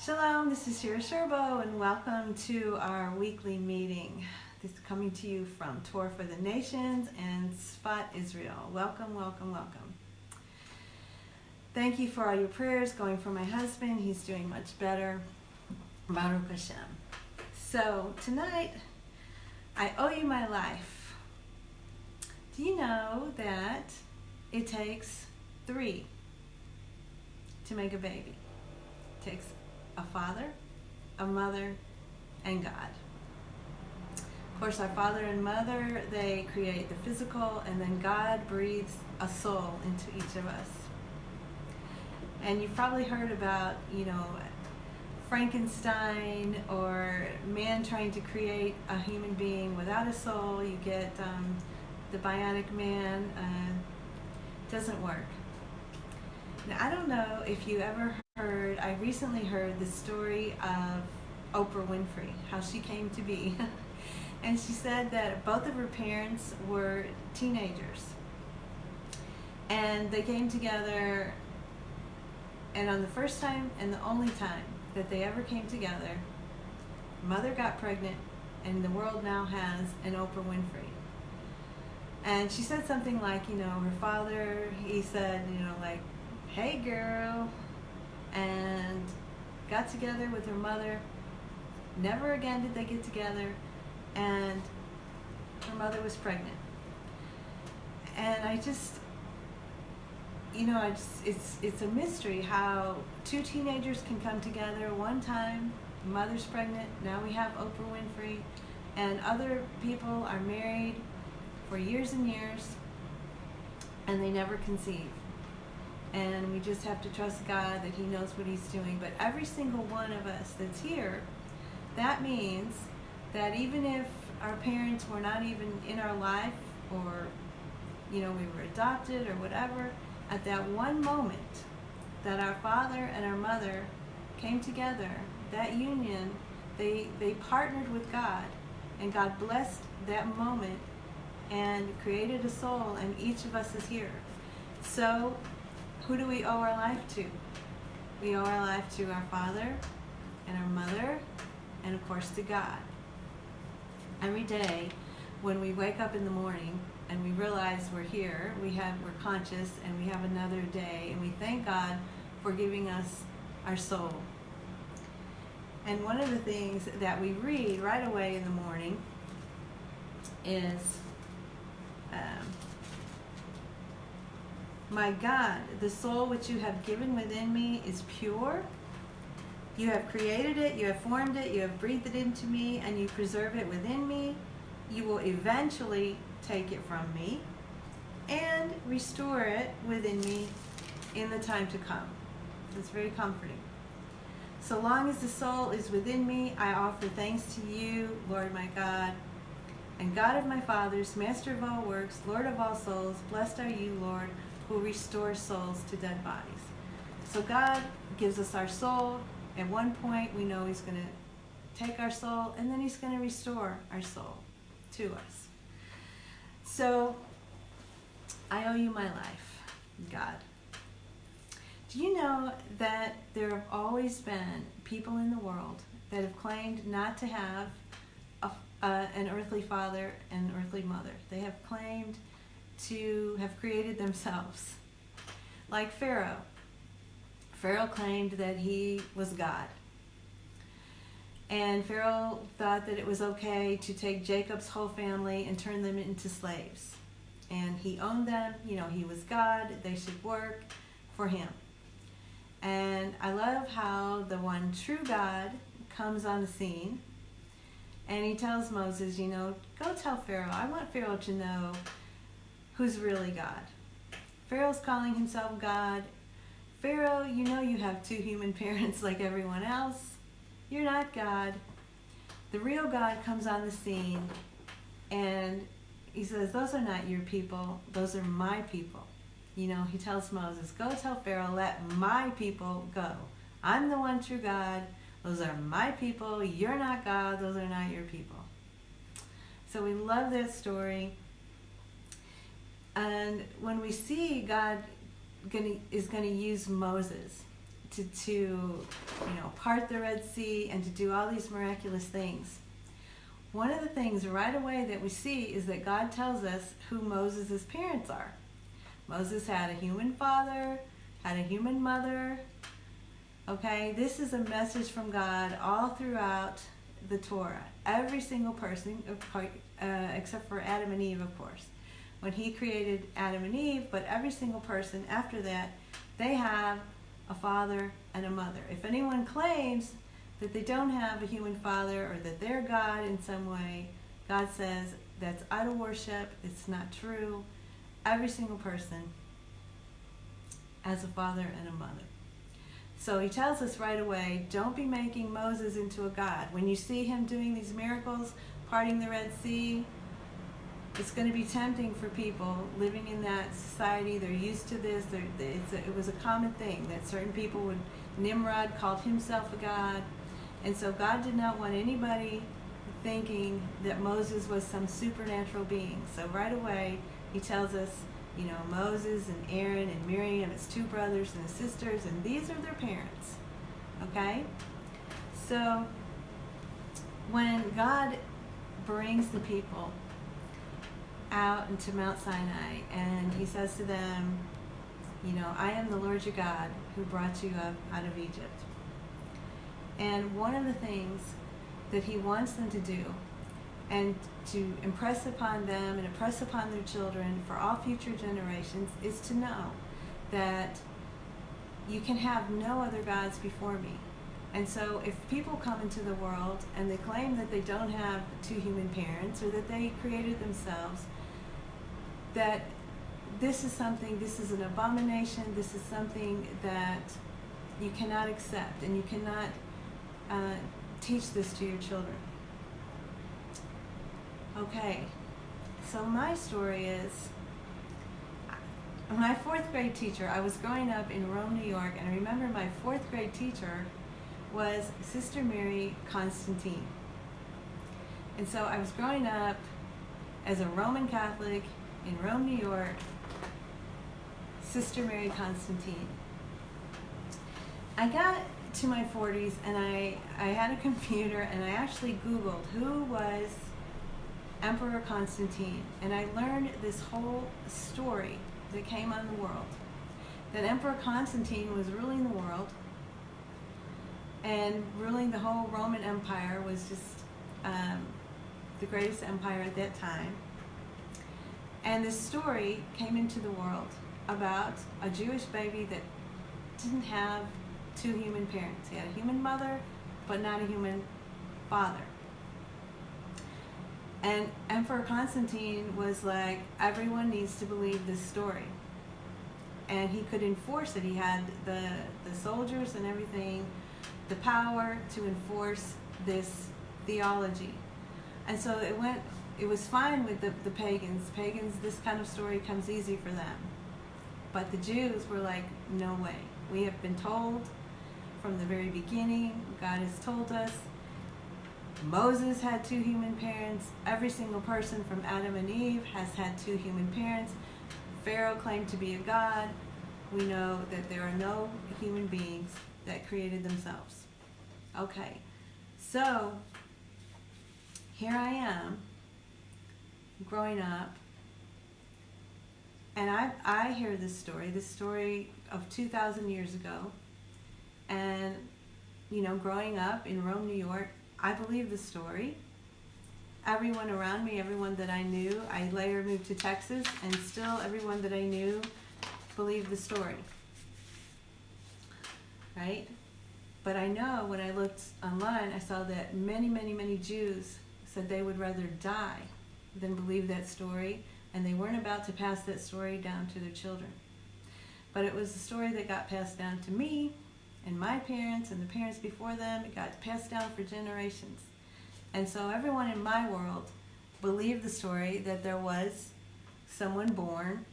Shalom, this is Shira Sherbow, and welcome to our weekly meeting. This is coming to you from Tour for the Nations and Spot Israel. Welcome, welcome, welcome. Thank you for all your prayers going for my husband. He's doing much better. Baruch Hashem. So tonight, I owe you my life. Do you know that it takes 3 to make a baby? It takes a father, a mother, and God. Of course, our father and mother, they create the physical, and then God breathes a soul into each of us. And you've probably heard about, Frankenstein or man trying to create a human being without a soul. You get the bionic man. Doesn't work. Now, I don't know if you ever heard, I recently heard the story of Oprah Winfrey, how she came to be. And she said that both of her parents were teenagers. And they came together, and on the first time and the only time that they ever came together, mother got pregnant, and the world now has an Oprah Winfrey. And she said something like, her father, he said, hey girl, and got together with her mother. Never again did they get together, and her mother was pregnant. And it's a mystery how 2 teenagers can come together one time, mother's pregnant, now we have Oprah Winfrey, and other people are married for years and years, and they never conceive. And we just have to trust God that He knows what He's doing. But every single one of us that's here, that means that even if our parents were not even in our life, or we were adopted or whatever, at that one moment that our father and our mother came together, that union, they partnered with God, and God blessed that moment and created a soul, and each of us is here. So who do we owe our life to? We owe our life to our father and our mother, and of course to God. Every day when we wake up in the morning and we realize we're here, we're conscious, and we have another day, and we thank God for giving us our soul. And one of the things that we read right away in the morning is, my God, the soul which you have given within me is pure. You have created it, you have formed it, you have breathed it into me, and you preserve it within me. You will eventually take it from me and restore it within me in the time to come. It's very comforting. So long as the soul is within me, I offer thanks to you, Lord my God, and God of my fathers, master of all works, Lord of all souls. Blessed are you, Lord, who restores souls to dead bodies. So God gives us our soul. At one point, we know He's going to take our soul, and then He's going to restore our soul to us. So I owe you my life, God. Do you know that there have always been people in the world that have claimed not to have an earthly father and earthly mother? They have claimed to have created themselves. Like Pharaoh. Pharaoh claimed that he was God. And Pharaoh thought that it was okay to take Jacob's whole family and turn them into slaves. And he owned them, he was God, they should work for him. And I love how the one true God comes on the scene, and he tells Moses, go tell Pharaoh, I want Pharaoh to know who's really God. Pharaoh's calling himself God. Pharaoh, you have 2 human parents like everyone else. You're not God. The real God comes on the scene, and he says, those are not your people, those are my people. He tells Moses, go tell Pharaoh, let my people go. I'm the one true God. Those are my people. You're not God. Those are not your people. So we love that story. And when we see God is going to use Moses part the Red Sea and to do all these miraculous things. One of the things right away that we see is that God tells us who Moses' parents are. Moses had a human father, had a human mother. Okay, this is a message from God all throughout the Torah. Every single person, except for Adam and Eve, of course, when he created Adam and Eve, but every single person after that, they have a father and a mother. If anyone claims that they don't have a human father or that they're God in some way, God says that's idol worship, it's not true. Every single person has a father and a mother. So he tells us right away, don't be making Moses into a god. When you see him doing these miracles, parting the Red Sea, it's going to be tempting for people living in that society. They're used to this. It was a common thing that certain people would. Nimrod called himself a god. And so God did not want anybody thinking that Moses was some supernatural being. So right away, he tells us, Moses and Aaron and Miriam, his two brothers and his sisters, and these are their parents. Okay? So when God brings the people out into Mount Sinai and he says to them, I am the Lord your God who brought you up out of Egypt. And one of the things that he wants them to do and to impress upon them and impress upon their children for all future generations is to know that you can have no other gods before me. And so if people come into the world and they claim that they don't have two human parents or that they created themselves, that this is an abomination, this is something that you cannot accept, and you cannot teach this to your children. Okay, so my story is, my fourth grade teacher, I was growing up in Rome, New York, and I remember my fourth grade teacher was Sister Mary Constantine. And so I was growing up as a Roman Catholic in Rome, New York, Sister Mary Constantine. I got to my 40s and I had a computer and I actually Googled who was Emperor Constantine, and I learned this whole story that came on the world. That Emperor Constantine was ruling the world and ruling the whole Roman Empire, was just the greatest empire at that time. And this story came into the world about a Jewish baby that didn't have two human parents. He had a human mother, but not a human father. And Emperor Constantine was like, everyone needs to believe this story. And he could enforce it. He had the soldiers and everything, the power to enforce this theology. And so it was fine with the pagans. Pagans, this kind of story comes easy for them. But the Jews were like, no way. We have been told from the very beginning, God has told us, Moses had two human parents. Every single person from Adam and Eve has had two human parents. Pharaoh claimed to be a god. We know that there are no human beings that created themselves. Okay, so here I am, growing up, and I hear this story of 2,000 years ago, and growing up in Rome, New York, I believe the story. Everyone around me, everyone that I knew, I later moved to Texas, and still everyone that I knew believed the story. Right? But I know when I looked online, I saw that many, many, many Jews said they would rather die than believe that story, and they weren't about to pass that story down to their children. But it was a story that got passed down to me, and my parents and the parents before them. It got passed down for generations. And so everyone in my world believed the story that there was someone born,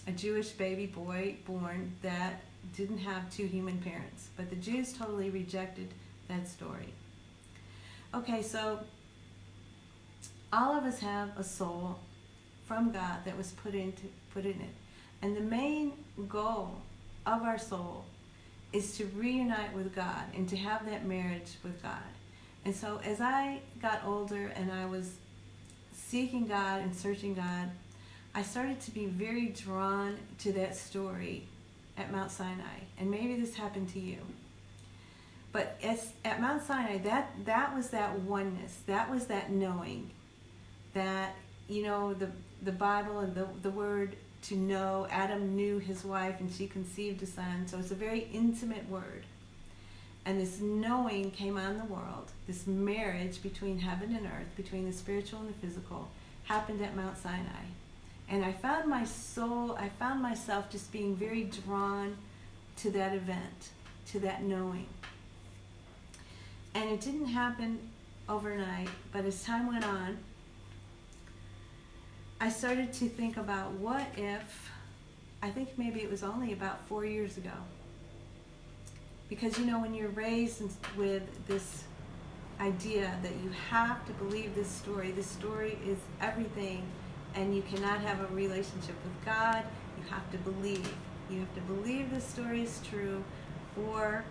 a Jewish baby boy born, that didn't have two human parents. But the Jews totally rejected that story. Okay, so all of us have a soul from God that was put in it. And the main goal of our soul is to reunite with God and to have that marriage with God. And so as I got older and I was seeking God and searching God, I started to be very drawn to that story at Mount Sinai. And maybe this happened to you. But at Mount Sinai, that was that oneness. That was that knowing. That, the Bible and the word to know, Adam knew his wife and she conceived a son. So it's a very intimate word. And this knowing came on the world. This marriage between heaven and earth, between the spiritual and the physical, happened at Mount Sinai. And I found myself just being very drawn to that event, to that knowing. And it didn't happen overnight, but as time went on, I started to think about what if, I think maybe it was only about 4 years ago. Because when you're raised with this idea that you have to believe this story is everything, and you cannot have a relationship with God, you have to believe. You have to believe this story is true, or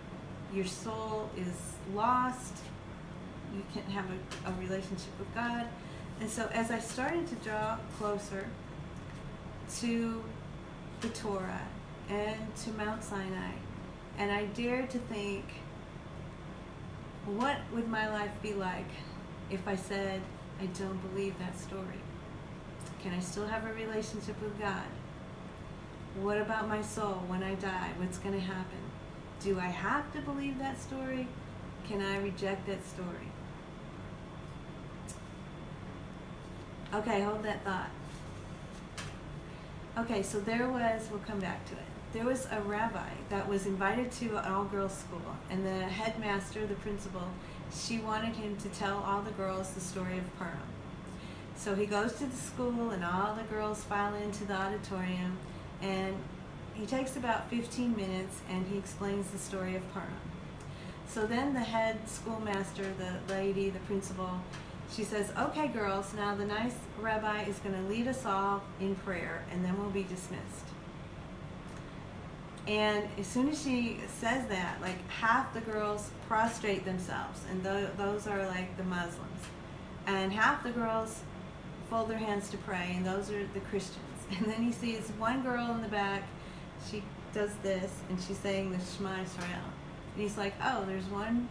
your soul is lost. You can't have a relationship with God. And so as I started to draw closer to the Torah and to Mount Sinai, and I dared to think, what would my life be like if I said, I don't believe that story? Can I still have a relationship with God? What about my soul when I die? What's going to happen? Do I have to believe that story? Can I reject that story? Okay, hold that thought. Okay, so we'll come back to it. There was a rabbi that was invited to an all-girls school, and the headmaster, the principal, she wanted him to tell all the girls the story of Purim. So he goes to the school, and all the girls file into the auditorium, and he takes about 15 minutes, and he explains the story of Purim. So then the head schoolmaster, the lady, the principal, she says, okay, girls, now the nice rabbi is going to lead us all in prayer, and then we'll be dismissed. And as soon as she says that, like half the girls prostrate themselves, and those are like the Muslims. And half the girls fold their hands to pray, and those are the Christians. And then he sees one girl in the back, she does this, and she's saying the Shema Israel. And he's like, oh, there's one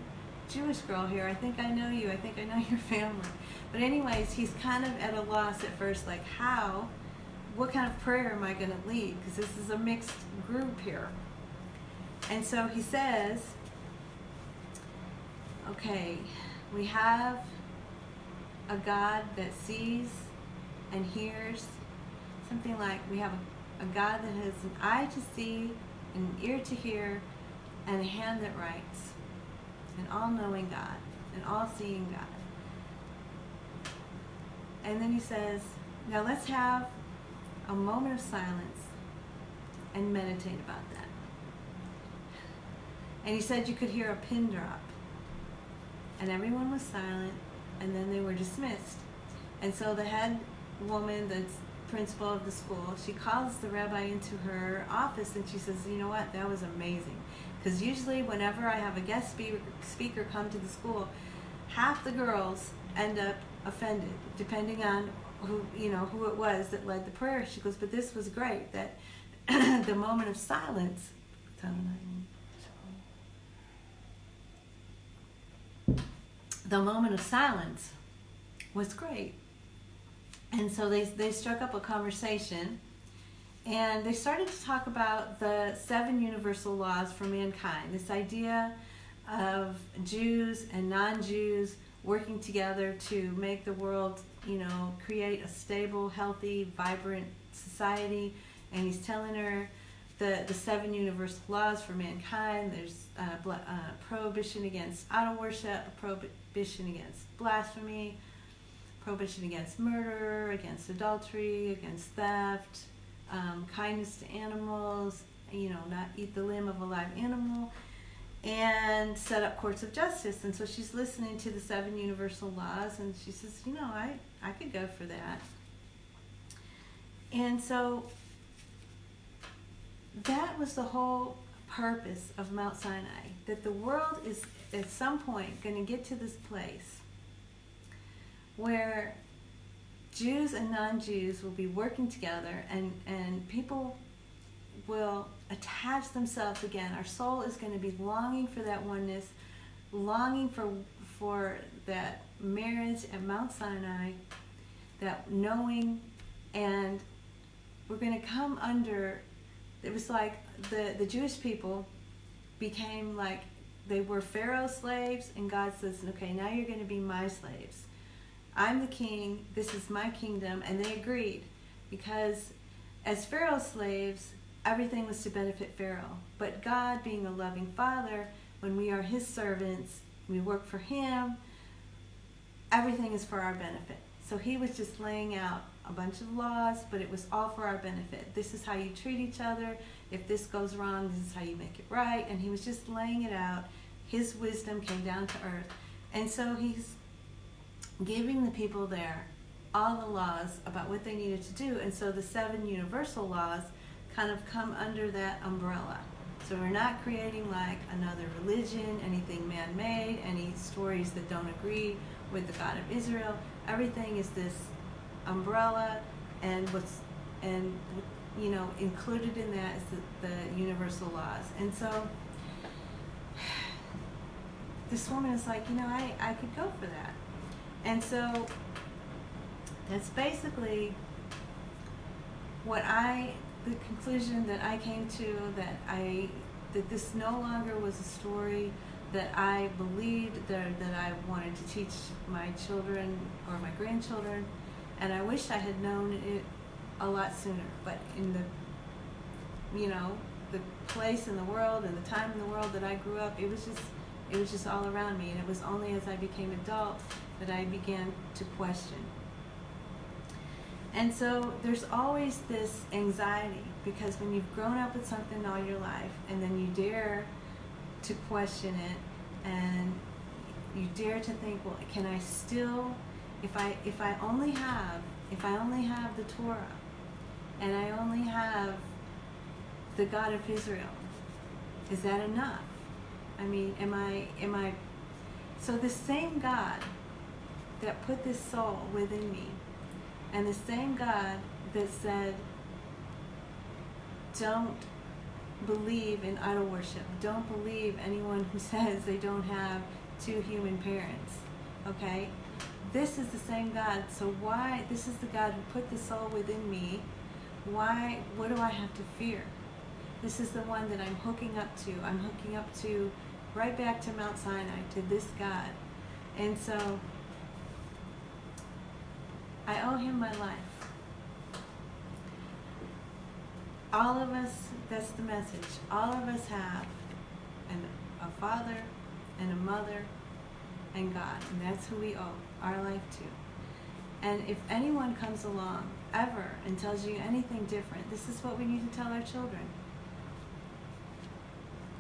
Jewish girl here. I think I know you. I think I know your family. But anyways, he's kind of at a loss at first, like what kind of prayer am I going to lead? Because this is a mixed group here. And so he says, okay, we have a God that sees and hears. Something like we have a God that has an eye to see, an ear to hear, and a hand that writes. An all-knowing God, an all-seeing God. And then he says, now let's have a moment of silence and meditate about that. And he said you could hear a pin drop. And everyone was silent, and then they were dismissed. And so the head woman, the principal of the school, she calls the rabbi into her office, and she says, you know what, that was amazing. Because usually whenever I have a guest speaker come to the school, half the girls end up offended, depending on who it was that led the prayer. She goes, but this was great, that the moment of silence, was great. And so they struck up a conversation, and they started to talk about the 7 universal laws for mankind, this idea of Jews and non-Jews working together to make the world, create a stable, healthy, vibrant society. And he's telling her the 7 universal laws for mankind. There's prohibition against idol worship, prohibition against blasphemy, prohibition against murder, against adultery, against theft, kindness to animals, not eat the limb of a live animal, and set up courts of justice. And so she's listening to the 7 universal laws, and she says, I could go for that. And so that was the whole purpose of Mount Sinai, that the world is at some point going to get to this place where Jews and non-Jews will be working together, and people will attach themselves again. Our soul is going to be longing for that oneness, longing for that marriage at Mount Sinai, that knowing, and we're going to come under, it was like the Jewish people became like, they were Pharaoh's slaves, and God says, okay, now you're going to be my slaves. I'm the king, this is my kingdom, and they agreed, because as Pharaoh's slaves, everything was to benefit Pharaoh. But God, being a loving father, when we are his servants, we work for him, everything is for our benefit. So he was just laying out a bunch of laws, but it was all for our benefit. This is how you treat each other. If this goes wrong, this is how you make it right. And he was just laying it out. His wisdom came down to earth. And so he's giving the people there all the laws about what they needed to do. And so the 7 universal laws kind of come under that umbrella. So we're not creating like another religion, anything man-made, any stories that don't agree with the God of Israel. Everything is this umbrella, and included in that is the universal laws. And so this woman is like, I could go for that. And so that's basically the conclusion that I came to, that this no longer was a story that I believed, that I wanted to teach my children or my grandchildren, and I wish I had known it a lot sooner. But in the place in the world and the time in the world that I grew up, it was just all around me, and it was only as I became adult that I began to question. And so there's always this anxiety, because when you've grown up with something all your life, and then you dare to question it, and you dare to think, well, can I still, if I only have the Torah, and I only have the God of Israel, is that enough? I mean, am I so the same God that put this soul within me, and the same God that said, don't believe in idol worship, don't believe anyone who says they don't have 2 human parents, okay? This is the same God. So why, this is the God who put the soul within me, what do I have to fear? This is the one that I'm hooking up to. I'm hooking up to right back to Mount Sinai, to this God. And so I owe him my life. All of us, that's the message. All of us have a father and a mother and God, and that's who we owe our life to. And if anyone comes along ever and tells you anything different, this is what we need to tell our children.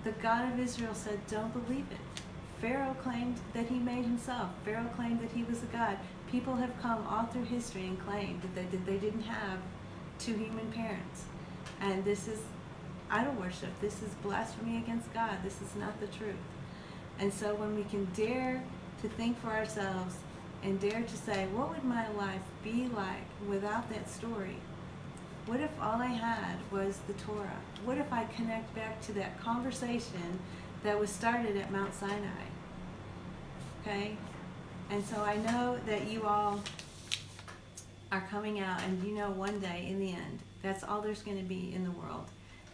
The God of Israel said, don't believe it. Pharaoh claimed that he made himself. Pharaoh claimed that he was a God. People have come all through history and claimed that they didn't have 2 human parents. And this is idol worship. This is blasphemy against God. This is not the truth. And so when we can dare to think for ourselves and dare to say, what would my life be like without that story? What if all I had was the Torah? What if I connect back to that conversation that was started at Mount Sinai? Okay? And so I know that you all are coming out, and one day in the end, that's all there's going to be in the world,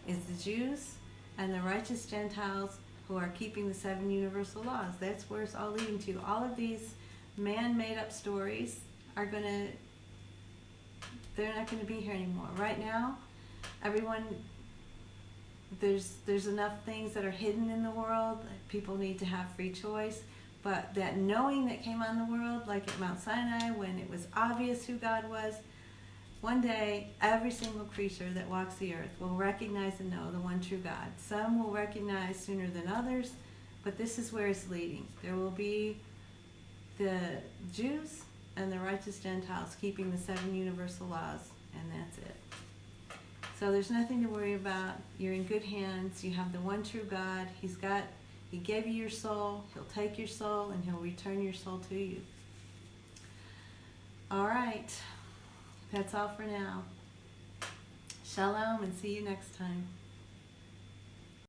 is the Jews and the righteous Gentiles who are keeping the 7 universal laws. That's where it's all leading to. All of these man-made up stories they're not going to be here anymore. Right now, everyone, there's enough things that are hidden in the world. People need to have free choice. But that knowing that came on the world, like at Mount Sinai, when it was obvious who God was, one day, every single creature that walks the earth will recognize and know the one true God. Some will recognize sooner than others, but this is where it's leading. There will be the Jews and the righteous Gentiles keeping the 7 universal laws, and that's it. So there's nothing to worry about. You're in good hands. You have the one true God. He gave you your soul. He'll take your soul and he'll return your soul to you. All right. That's all for now. Shalom, and see you next time.